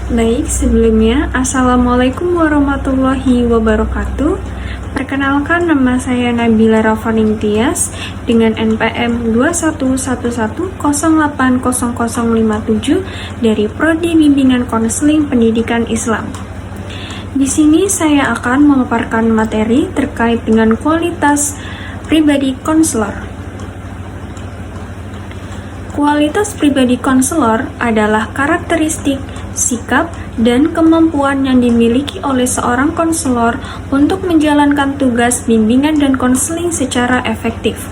Baik, sebelumnya Assalamualaikum warahmatullahi wabarakatuh. Perkenalkan, nama saya Nabila Rafaning Tias dengan NPM 2111080057 dari Prodi Bimbingan Konseling Pendidikan Islam. Di sini saya akan memaparkan materi terkait dengan kualitas pribadi konselor. Kualitas pribadi konselor adalah karakteristik, sikap, dan kemampuan yang dimiliki oleh seorang konselor untuk menjalankan tugas bimbingan dan konseling secara efektif.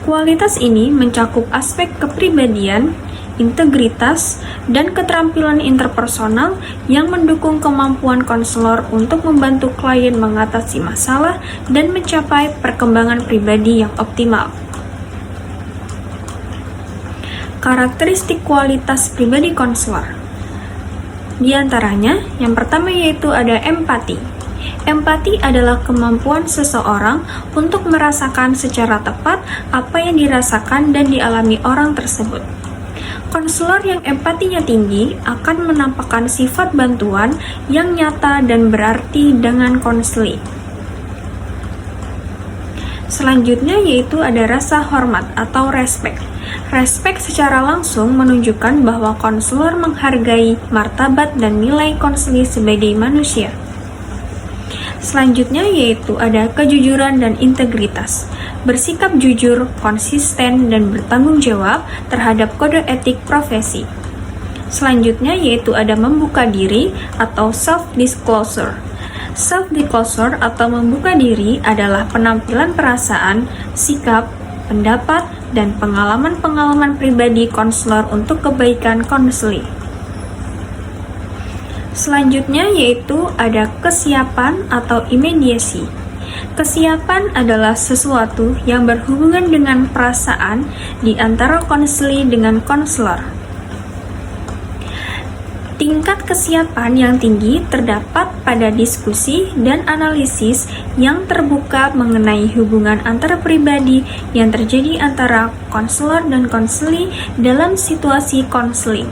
Kualitas ini mencakup aspek kepribadian, integritas, dan keterampilan interpersonal yang mendukung kemampuan konselor untuk membantu klien mengatasi masalah dan mencapai perkembangan pribadi yang optimal. Karakteristik kualitas pribadi konselor. Di antaranya, yang pertama yaitu ada empati. Empati adalah kemampuan seseorang untuk merasakan secara tepat apa yang dirasakan dan dialami orang tersebut. Konselor yang empatinya tinggi akan menampakkan sifat bantuan yang nyata dan berarti dengan konseling. Selanjutnya yaitu ada rasa hormat atau respect. Respect secara langsung menunjukkan bahwa konselor menghargai martabat dan nilai konseli sebagai manusia. Selanjutnya yaitu ada kejujuran dan integritas. Bersikap jujur, konsisten, dan bertanggung jawab terhadap kode etik profesi. Selanjutnya yaitu ada membuka diri atau self-disclosure. Self-disclosure atau membuka diri adalah penampilan perasaan, sikap, pendapat, dan pengalaman-pengalaman pribadi konselor untuk kebaikan konseling. Selanjutnya yaitu ada kesiapan atau imediasi. Kesiapan adalah sesuatu yang berhubungan dengan perasaan di antara konseli dengan konselor. Tingkat kesiapan yang tinggi terdapat pada diskusi dan analisis yang terbuka mengenai hubungan antara pribadi yang terjadi antara konselor dan konseli dalam situasi konseling.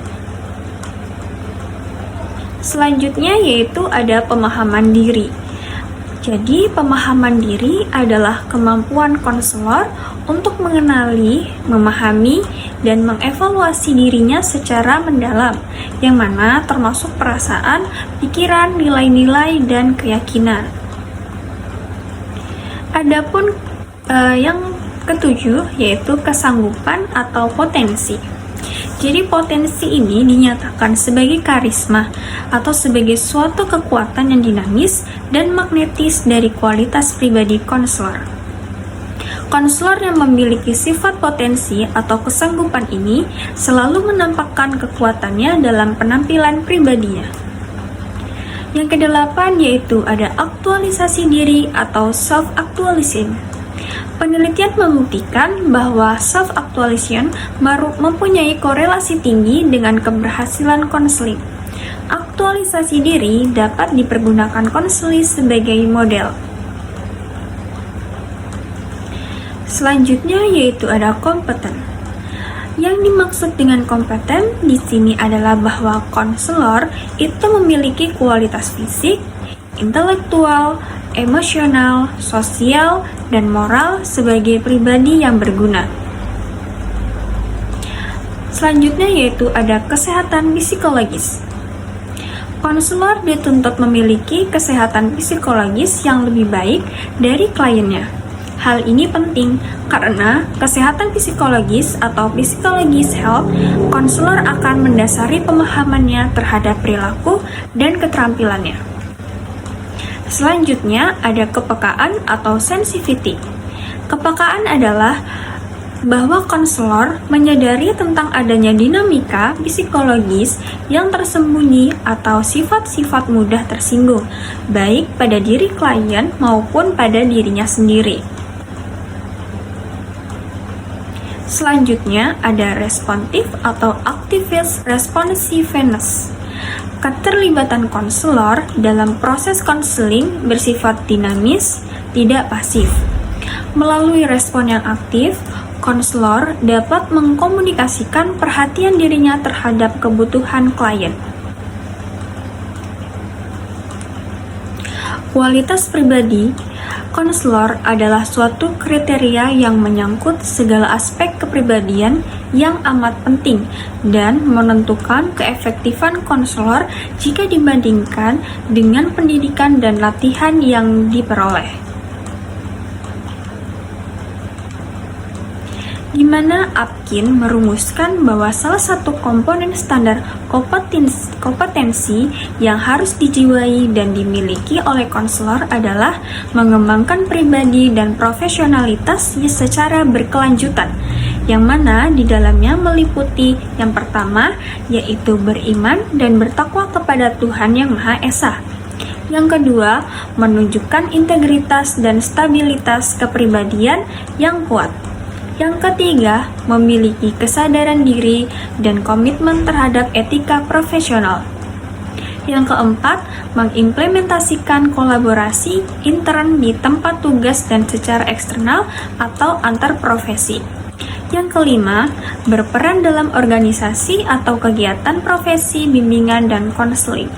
Selanjutnya yaitu ada pemahaman diri. Jadi, pemahaman diri adalah kemampuan konselor untuk mengenali, memahami, dan mengevaluasi dirinya secara mendalam, yang mana termasuk perasaan, pikiran, nilai-nilai, dan keyakinan. Adapun yang ketujuh yaitu kesanggupan atau potensi. Jadi potensi ini dinyatakan sebagai karisma atau sebagai suatu kekuatan yang dinamis dan magnetis dari kualitas pribadi konselor. Konselor yang memiliki sifat potensi atau kesanggupan ini selalu menampakkan kekuatannya dalam penampilan pribadinya. Yang kedelapan yaitu ada aktualisasi diri atau self-actualization. Penelitian membuktikan bahwa self-actualization mempunyai korelasi tinggi dengan keberhasilan konseling. Aktualisasi diri dapat dipergunakan konseling sebagai model. Selanjutnya yaitu ada kompeten. Yang dimaksud dengan kompeten di sini adalah bahwa konselor itu memiliki kualitas fisik, intelektual, emosional, sosial, dan moral sebagai pribadi yang berguna. Selanjutnya yaitu ada kesehatan psikologis. Konselor dituntut memiliki kesehatan psikologis yang lebih baik dari kliennya. Hal ini penting karena kesehatan psikologis atau psychologist health, konselor akan mendasari pemahamannya terhadap perilaku dan keterampilannya. Selanjutnya ada kepekaan atau sensitivity. Kepekaan adalah bahwa konselor menyadari tentang adanya dinamika psikologis yang tersembunyi atau sifat-sifat mudah tersinggung, baik pada diri klien maupun pada dirinya sendiri. Selanjutnya ada responsif atau activist responsiveness. Keterlibatan konselor dalam proses konseling bersifat dinamis, tidak pasif. Melalui respon yang aktif, konselor dapat mengkomunikasikan perhatian dirinya terhadap kebutuhan klien. Kualitas pribadi konselor adalah suatu kriteria yang menyangkut segala aspek kepribadian yang amat penting dan menentukan keefektifan konselor jika dibandingkan dengan pendidikan dan latihan yang diperoleh. Di mana Apkin merumuskan bahwa salah satu komponen standar kompetensi yang harus dijiwai dan dimiliki oleh konselor adalah mengembangkan pribadi dan profesionalitasnya secara berkelanjutan, yang mana di dalamnya meliputi yang pertama, yaitu beriman dan bertakwa kepada Tuhan Yang Maha Esa. Yang kedua, menunjukkan integritas dan stabilitas kepribadian yang kuat. Yang ketiga, memiliki kesadaran diri dan komitmen terhadap etika profesional. Yang keempat, mengimplementasikan kolaborasi intern di tempat tugas dan secara eksternal atau antar profesi. Yang kelima, berperan dalam organisasi atau kegiatan profesi, bimbingan, dan konseling.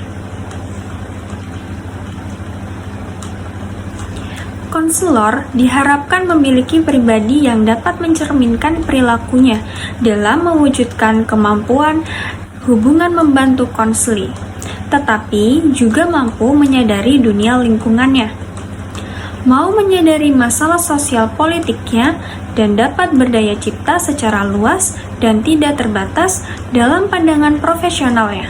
Konselor diharapkan memiliki pribadi yang dapat mencerminkan perilakunya dalam mewujudkan kemampuan hubungan membantu konseling, tetapi juga mampu menyadari dunia lingkungannya, mau menyadari masalah sosial politiknya, dan dapat berdaya cipta secara luas dan tidak terbatas dalam pandangan profesionalnya.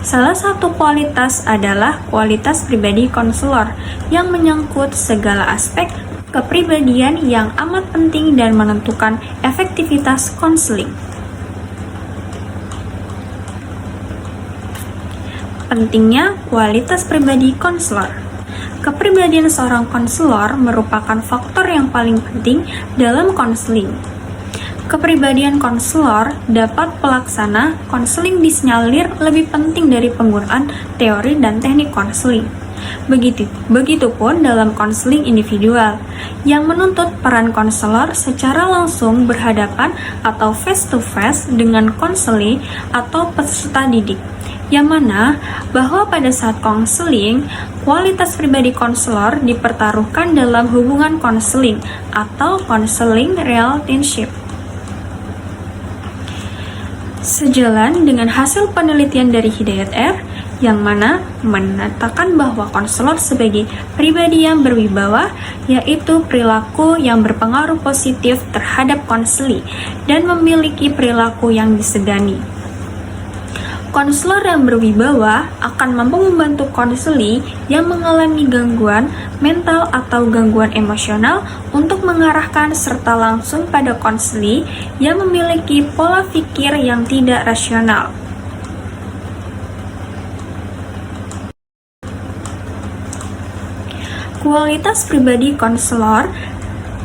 Salah satu kualitas adalah kualitas pribadi konselor yang menyangkut segala aspek kepribadian yang amat penting dan menentukan efektivitas konseling. Pentingnya kualitas pribadi konselor. Kepribadian seorang konselor merupakan faktor yang paling penting dalam konseling. Kepribadian konselor dapat pelaksana konseling disinyalir lebih penting dari penggunaan teori dan teknik konseling. Begitupun dalam konseling individual, yang menuntut peran konselor secara langsung berhadapan atau face-to-face dengan konseling atau peserta didik, yang mana bahwa pada saat konseling, kualitas pribadi konselor dipertaruhkan dalam hubungan konseling atau konseling relationship. Sejalan dengan hasil penelitian dari Hidayat R, yang mana menyatakan bahwa konselor sebagai pribadi yang berwibawa, yaitu perilaku yang berpengaruh positif terhadap konseling dan memiliki perilaku yang disegani. Konselor yang berwibawa akan mampu membantu konseli yang mengalami gangguan mental atau gangguan emosional untuk mengarahkan serta langsung pada konseli yang memiliki pola pikir yang tidak rasional. Kualitas pribadi konselor.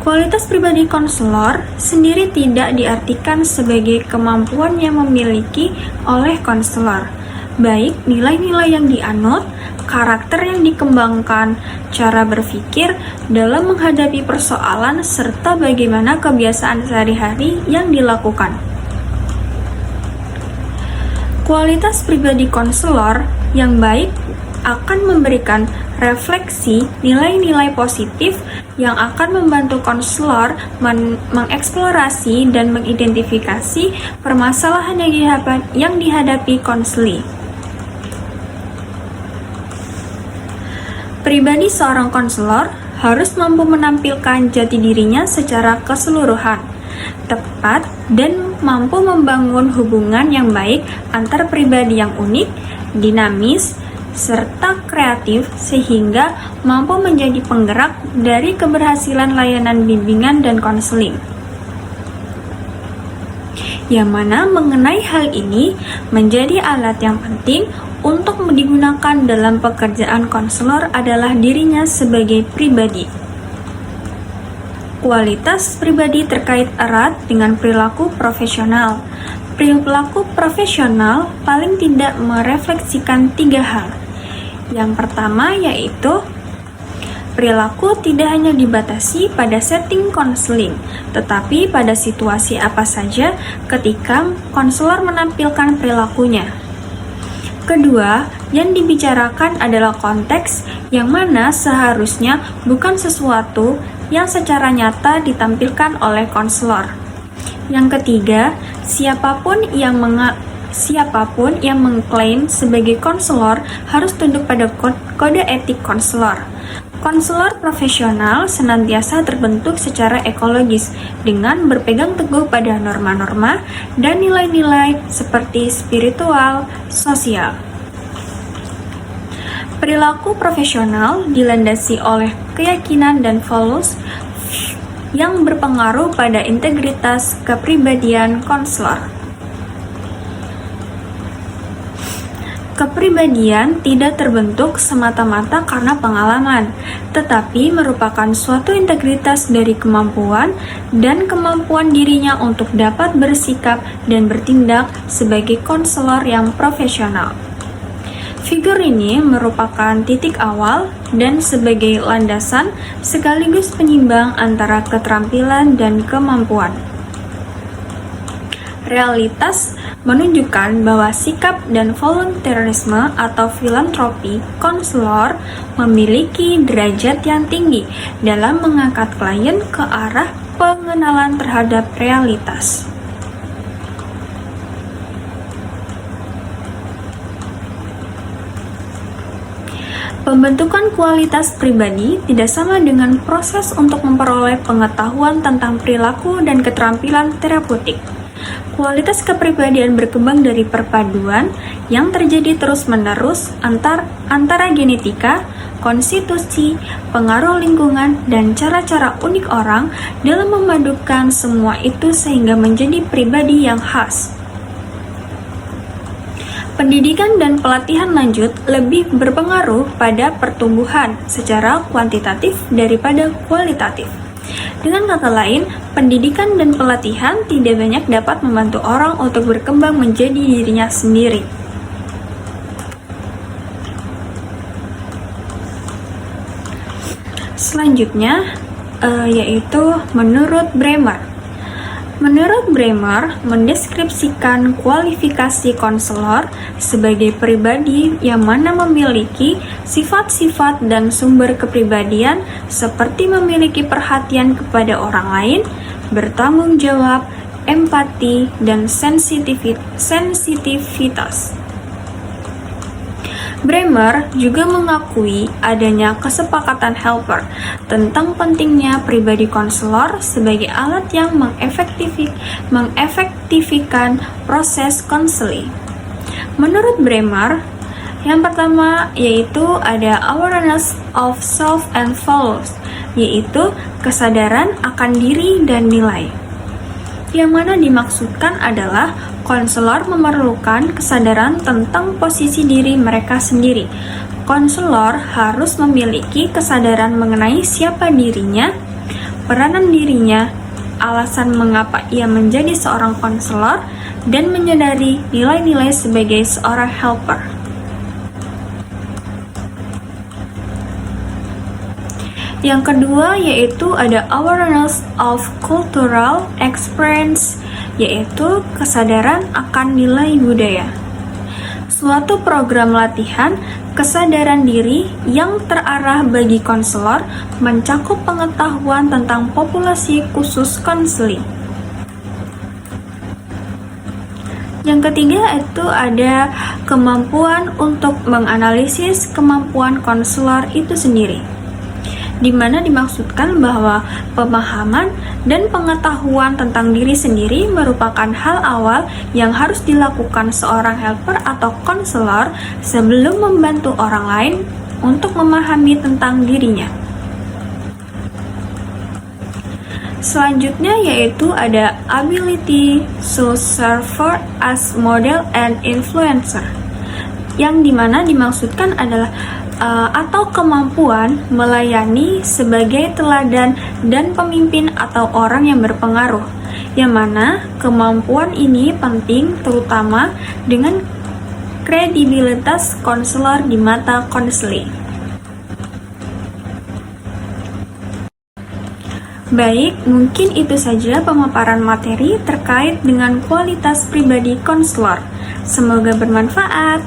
Kualitas pribadi konselor sendiri tidak diartikan sebagai kemampuan yang memiliki oleh konselor, baik nilai-nilai yang dianut, karakter yang dikembangkan, cara berpikir dalam menghadapi persoalan, serta bagaimana kebiasaan sehari-hari yang dilakukan. Kualitas pribadi konselor yang baik akan memberikan refleksi nilai-nilai positif yang akan membantu konselor mengeksplorasi dan mengidentifikasi permasalahan yang dihadapi konseli. Pribadi seorang konselor harus mampu menampilkan jati dirinya secara keseluruhan, tepat, dan mampu membangun hubungan yang baik antar pribadi yang unik, dinamis, serta kreatif sehingga mampu menjadi penggerak dari keberhasilan layanan bimbingan dan konseling. Yang mana mengenai hal ini menjadi alat yang penting untuk digunakan dalam pekerjaan konselor adalah dirinya sebagai pribadi. Kualitas pribadi terkait erat dengan perilaku profesional. Perilaku profesional paling tidak merefleksikan 3 hal. Yang pertama yaitu perilaku tidak hanya dibatasi pada setting konseling, tetapi pada situasi apa saja ketika konselor menampilkan perilakunya. Kedua, Yang dibicarakan adalah konteks yang mana seharusnya bukan sesuatu yang secara nyata ditampilkan oleh konselor. Yang ketiga, siapapun yang mengklaim sebagai konselor harus tunduk pada kode etik konselor. Konselor profesional senantiasa terbentuk secara ekologis dengan berpegang teguh pada norma-norma dan nilai-nilai seperti spiritual, sosial. Perilaku profesional dilandasi oleh keyakinan dan values yang berpengaruh pada integritas kepribadian konselor. Kepribadian tidak terbentuk semata-mata karena pengalaman, tetapi merupakan suatu integritas dari kemampuan dan kemampuan dirinya untuk dapat bersikap dan bertindak sebagai konselor yang profesional. Figur ini merupakan titik awal dan sebagai landasan sekaligus penyimbang antara keterampilan dan kemampuan. Realitas menunjukkan bahwa sikap dan volunteerisme atau filantropi konselor memiliki derajat yang tinggi dalam mengangkat klien ke arah pengenalan terhadap realitas. Pembentukan kualitas pribadi tidak sama dengan proses untuk memperoleh pengetahuan tentang perilaku dan keterampilan terapeutik. Kualitas kepribadian berkembang dari perpaduan yang terjadi terus-menerus antara genetika, konstitusi, pengaruh lingkungan, dan cara-cara unik orang dalam memadukan semua itu sehingga menjadi pribadi yang khas. Pendidikan dan pelatihan lanjut lebih berpengaruh pada pertumbuhan secara kuantitatif daripada kualitatif. Dengan kata lain, pendidikan dan pelatihan tidak banyak dapat membantu orang untuk berkembang menjadi dirinya sendiri. Selanjutnya, yaitu menurut Bremer. Menurut Bremer, mendeskripsikan kualifikasi konselor sebagai pribadi yang mana memiliki sifat-sifat dan sumber kepribadian seperti memiliki perhatian kepada orang lain, bertanggung jawab, empati, dan sensitivitas. Bremer juga mengakui adanya kesepakatan Helper tentang pentingnya pribadi konselor sebagai alat yang mengefektifkan proses konseling. Menurut Bremer, yang pertama yaitu ada awareness of self and values, yaitu kesadaran akan diri dan nilai. Yang mana dimaksudkan adalah konselor memerlukan kesadaran tentang posisi diri mereka sendiri. Konselor harus memiliki kesadaran mengenai siapa dirinya, peranan dirinya, alasan mengapa ia menjadi seorang konselor, dan menyadari nilai-nilai sebagai seorang helper. Yang kedua yaitu ada awareness of cultural experience, yaitu kesadaran akan nilai budaya. Suatu program latihan kesadaran diri yang terarah bagi konselor mencakup pengetahuan tentang populasi khusus konseling. Yang ketiga itu ada kemampuan untuk menganalisis kemampuan konselor itu sendiri, di mana dimaksudkan bahwa pemahaman dan pengetahuan tentang diri sendiri merupakan hal awal yang harus dilakukan seorang helper atau konselor sebelum membantu orang lain untuk memahami tentang dirinya. Selanjutnya yaitu ada ability to serve as model and influencer, yang dimana dimaksudkan adalah atau kemampuan melayani sebagai teladan dan pemimpin atau orang yang berpengaruh, yang mana kemampuan ini penting terutama dengan kredibilitas konselor di mata konseling. Baik, mungkin itu saja pemaparan materi terkait dengan kualitas pribadi konselor. Semoga bermanfaat.